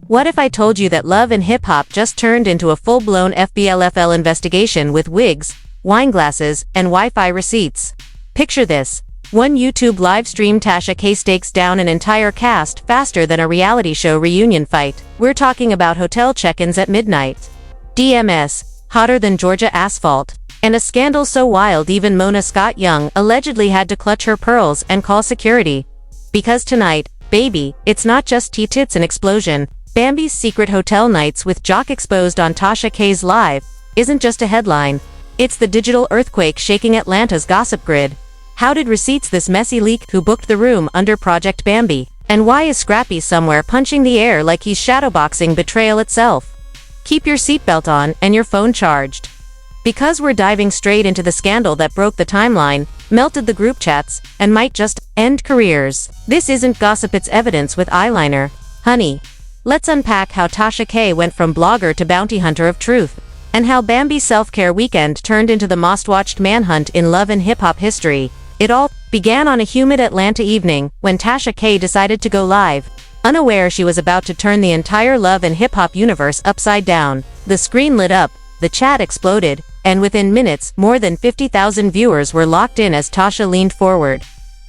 What if I told you that Love and Hip Hop just turned into a full-blown FBLFL investigation with wigs, wine glasses, and Wi-Fi receipts? Picture this. One YouTube live stream TashaK stakes down an entire cast faster than a reality show reunion fight. We're talking about hotel check-ins at midnight. DMS, hotter than Georgia asphalt. And a scandal so wild even Mona Scott Young allegedly had to clutch her pearls and call security. Because tonight, baby, it's not just tea-tits and explosion. Bambi's secret hotel nights with Jock exposed on TashaK's Live isn't just a headline. It's the digital earthquake shaking Atlanta's gossip grid. How did receipts this messy leak? Who booked the room under Project Bambi? And why is Scrappy somewhere punching the air like he's shadowboxing betrayal itself? Keep your seatbelt on and your phone charged. Because we're diving straight into the scandal that broke the timeline, melted the group chats, and might just end careers. This isn't gossip, it's evidence with eyeliner. Honey. Let's unpack how TashaK went from blogger to bounty hunter of truth, and how Bambi's self-care weekend turned into the most-watched manhunt in love and hip-hop history. It all began on a humid Atlanta evening when TashaK decided to go live, unaware she was about to turn the entire love and hip-hop universe upside down. The screen lit up, the chat exploded, and within minutes, more than 50,000 viewers were locked in as Tasha leaned forward,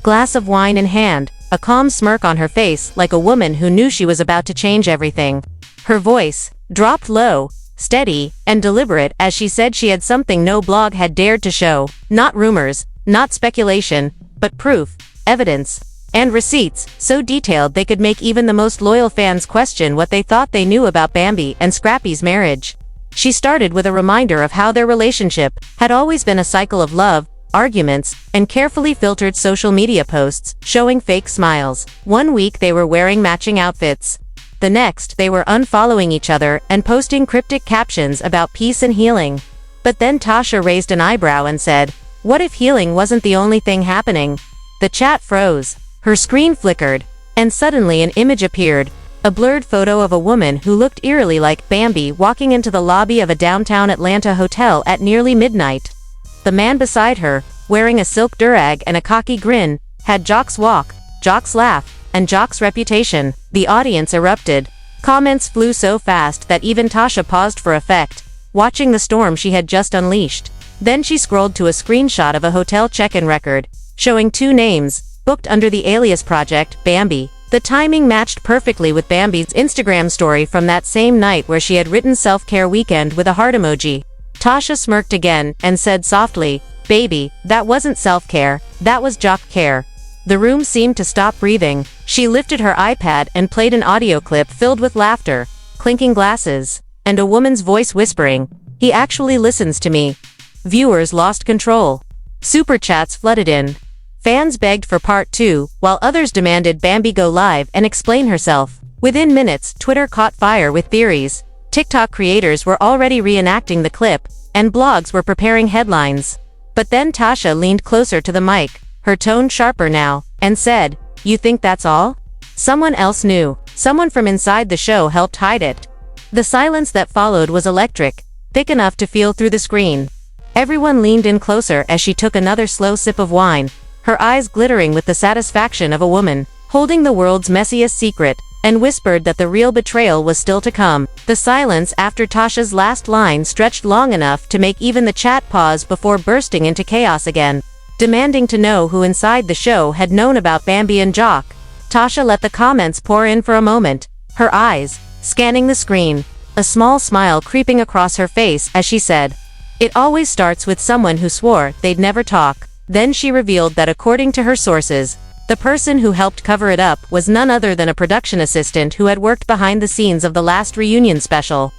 glass of wine in hand, a calm smirk on her face like a woman who knew she was about to change everything. Her voice dropped low, steady, and deliberate as she said she had something no blog had dared to show. Not rumors, not speculation, but proof, evidence, and receipts, so detailed they could make even the most loyal fans question what they thought they knew about Bambi and Scrappy's marriage. She started with a reminder of how their relationship had always been a cycle of love, arguments, and carefully filtered social media posts showing fake smiles. One week they were wearing matching outfits. The next they were unfollowing each other and posting cryptic captions about peace and healing. But then Tasha raised an eyebrow and said, "What if healing wasn't the only thing happening?" The chat froze. Her screen flickered. And suddenly an image appeared. A blurred photo of a woman who looked eerily like Bambi walking into the lobby of a downtown Atlanta hotel at nearly midnight. The man beside her, wearing a silk durag and a cocky grin, had Jock's walk, Jock's laugh, and Jock's reputation. The audience erupted. Comments flew so fast that even Tasha paused for effect, watching the storm she had just unleashed. Then she scrolled to a screenshot of a hotel check-in record, showing two names, booked under the alias Project Bambi. The timing matched perfectly with Bambi's Instagram story from that same night where she had written self-care weekend with a heart emoji. Tasha smirked again and said softly, "Baby, that wasn't self-care, that was Jock care." The room seemed to stop breathing. She lifted her iPad and played an audio clip filled with laughter, clinking glasses, and a woman's voice whispering, "He actually listens to me." Viewers lost control. Super chats flooded in. Fans begged for part 2, while others demanded Bambi go live and explain herself. Within minutes, Twitter caught fire with theories. TikTok creators were already reenacting the clip, and blogs were preparing headlines. But then Tasha leaned closer to the mic, her tone sharper now, and said, "You think that's all?" Someone else knew. Someone from inside the show helped hide it. The silence that followed was electric, thick enough to feel through the screen. Everyone leaned in closer as she took another slow sip of wine, her eyes glittering with the satisfaction of a woman holding the world's messiest secret, and whispered that the real betrayal was still to come. The silence after Tasha's last line stretched long enough to make even the chat pause before bursting into chaos again, demanding to know who inside the show had known about Bambi and Jock. Tasha let the comments pour in for a moment, her eyes scanning the screen, a small smile creeping across her face as she said, "It always starts with someone who swore they'd never talk." Then she revealed that according to her sources, the person who helped cover it up was none other than a production assistant who had worked behind the scenes of the last reunion special.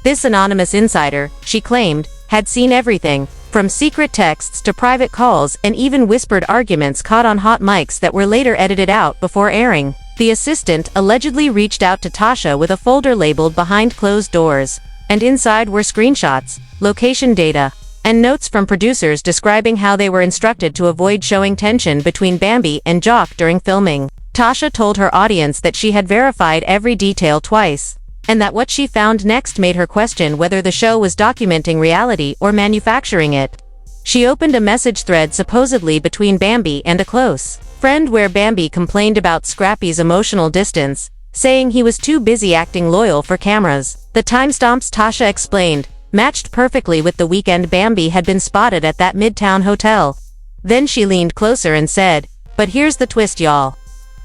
This anonymous insider, she claimed, had seen everything, from secret texts to private calls and even whispered arguments caught on hot mics that were later edited out before airing. The assistant allegedly reached out to Tasha with a folder labeled "Behind Closed Doors," and inside were screenshots, location data, and notes from producers describing how they were instructed to avoid showing tension between Bambi and Jock during filming. Tasha told her audience that she had verified every detail twice, and that what she found next made her question whether the show was documenting reality or manufacturing it. She opened a message thread supposedly between Bambi and a close friend where Bambi complained about Scrappy's emotional distance, saying he was too busy acting loyal for cameras. The timestamps, Tasha explained, matched perfectly with the weekend Bambi had been spotted at that Midtown hotel. Then she leaned closer and said, "But here's the twist, y'all.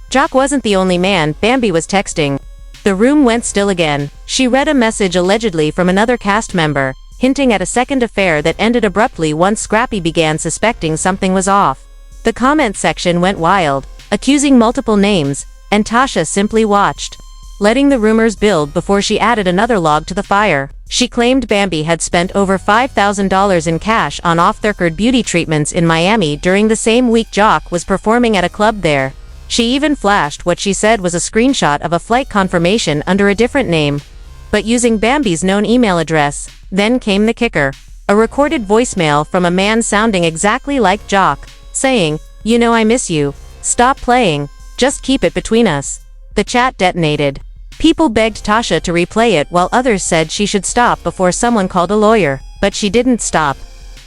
Jock wasn't the only man Bambi was texting." The room went still again. She read a message allegedly from another cast member, hinting at a second affair that ended abruptly once Scrappy began suspecting something was off. The comment section went wild, accusing multiple names, and Tasha simply watched, letting the rumors build before she added another log to the fire. She claimed Bambi had spent over $5,000 in cash on off-the-record beauty treatments in Miami during the same week Jock was performing at a club there. She even flashed what she said was a screenshot of a flight confirmation under a different name, but using Bambi's known email address. Then came the kicker. A recorded voicemail from a man sounding exactly like Jock, saying, "You know I miss you. Stop playing. Just keep it between us." The chat detonated. People begged Tasha to replay it while others said she should stop before someone called a lawyer, but she didn't stop.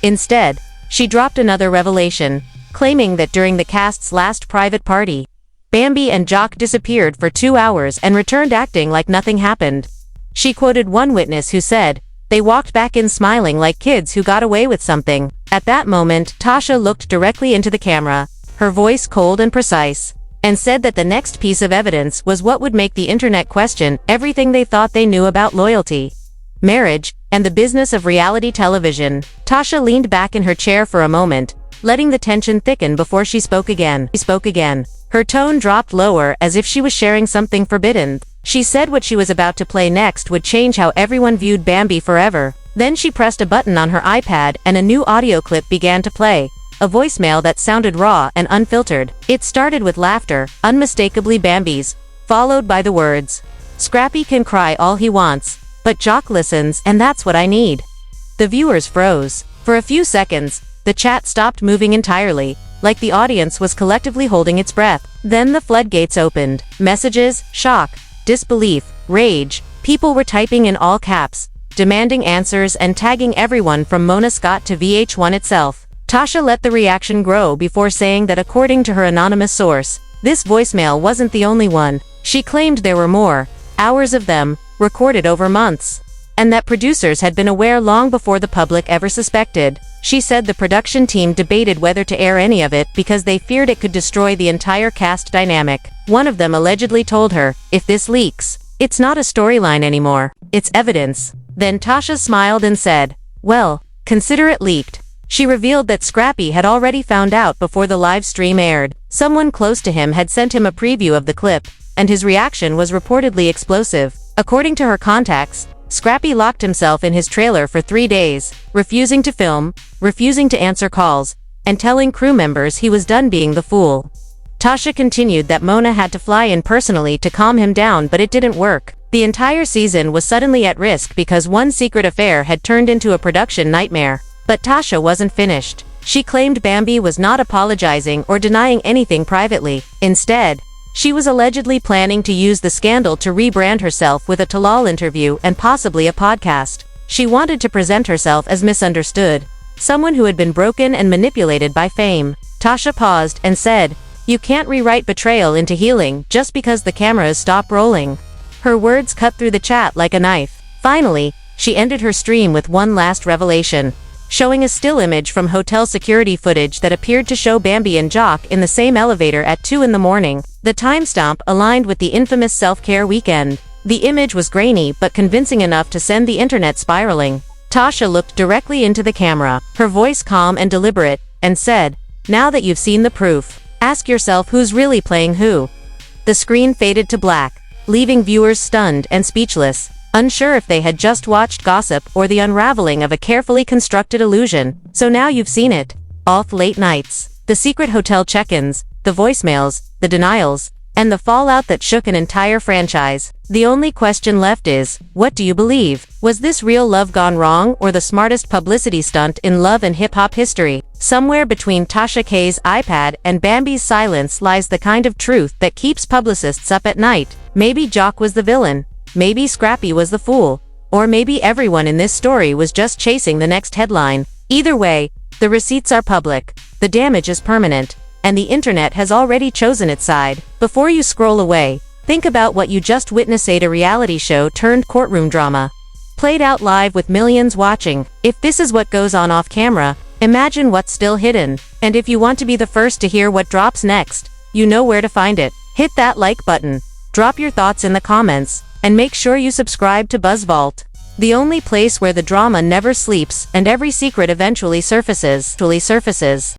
Instead, she dropped another revelation, claiming that during the cast's last private party, Bambi and Jock disappeared for 2 hours and returned acting like nothing happened. She quoted one witness who said, "They walked back in smiling like kids who got away with something." At that moment, Tasha looked directly into the camera, her voice cold and precise, and said that the next piece of evidence was what would make the internet question everything they thought they knew about loyalty, marriage, and the business of reality television. Tasha leaned back in her chair for a moment, letting the tension thicken before she spoke again. Her tone dropped lower as if she was sharing something forbidden. She said what she was about to play next would change how everyone viewed Bambi forever. Then she pressed a button on her iPad and a new audio clip began to play. A voicemail that sounded raw and unfiltered. It started with laughter, unmistakably Bambi's, followed by the words, "Scrappy can cry all he wants, but Jock listens and that's what I need." The viewers froze. For a few seconds, the chat stopped moving entirely, like the audience was collectively holding its breath. Then the floodgates opened. Messages, shock, disbelief, rage. People were typing in all caps, demanding answers and tagging everyone from Mona Scott to VH1 itself. Tasha let the reaction grow before saying that according to her anonymous source, this voicemail wasn't the only one. She claimed there were more, hours of them, recorded over months, and that producers had been aware long before the public ever suspected. She said the production team debated whether to air any of it because they feared it could destroy the entire cast dynamic. One of them allegedly told her, "If this leaks, it's not a storyline anymore, it's evidence." Then Tasha smiled and said, "Well, consider it leaked." She revealed that Scrappy had already found out before the live stream aired. Someone close to him had sent him a preview of the clip, and his reaction was reportedly explosive. According to her contacts, Scrappy locked himself in his trailer for 3 days, refusing to film, refusing to answer calls, and telling crew members he was done being the fool. Tasha continued that Mona had to fly in personally to calm him down, but it didn't work. The entire season was suddenly at risk because one secret affair had turned into a production nightmare. But Tasha wasn't finished. She claimed Bambi was not apologizing or denying anything privately. Instead, she was allegedly planning to use the scandal to rebrand herself with a Talal interview and possibly a podcast. She wanted to present herself as misunderstood, someone who had been broken and manipulated by fame. Tasha paused and said, "You can't rewrite betrayal into healing just because the cameras stop rolling." Her words cut through the chat like a knife. Finally, she ended her stream with one last revelation, showing a still image from hotel security footage that appeared to show Bambi and Jock in the same elevator at 2 in the morning. The timestamp aligned with the infamous self-care weekend. The image was grainy but convincing enough to send the internet spiraling. Tasha looked directly into the camera, her voice calm and deliberate, and said, "Now that you've seen the proof, ask yourself who's really playing who." The screen faded to black, leaving viewers stunned and speechless, unsure if they had just watched gossip or the unraveling of a carefully constructed illusion. So now you've seen it. All the late nights, the secret hotel check-ins, the voicemails, the denials, and the fallout that shook an entire franchise. The only question left is, what do you believe? Was this real love gone wrong or the smartest publicity stunt in love and hip-hop history? Somewhere between TashaK's iPad and Bambi's silence lies the kind of truth that keeps publicists up at night. Maybe Jock was the villain. Maybe Scrappy was the fool, or maybe everyone in this story was just chasing the next headline. Either way, the receipts are public, the damage is permanent, and the internet has already chosen its side. Before you scroll away, Think about what you just witnessed, a reality show turned courtroom drama. Played out live with millions watching. If this is what goes on off camera, imagine what's still hidden. And if you want to be the first to hear what drops next, you know where to find it. Hit that like button, drop your thoughts in the comments, and make sure you subscribe to BuzzVault, the only place where the drama never sleeps and every secret eventually surfaces.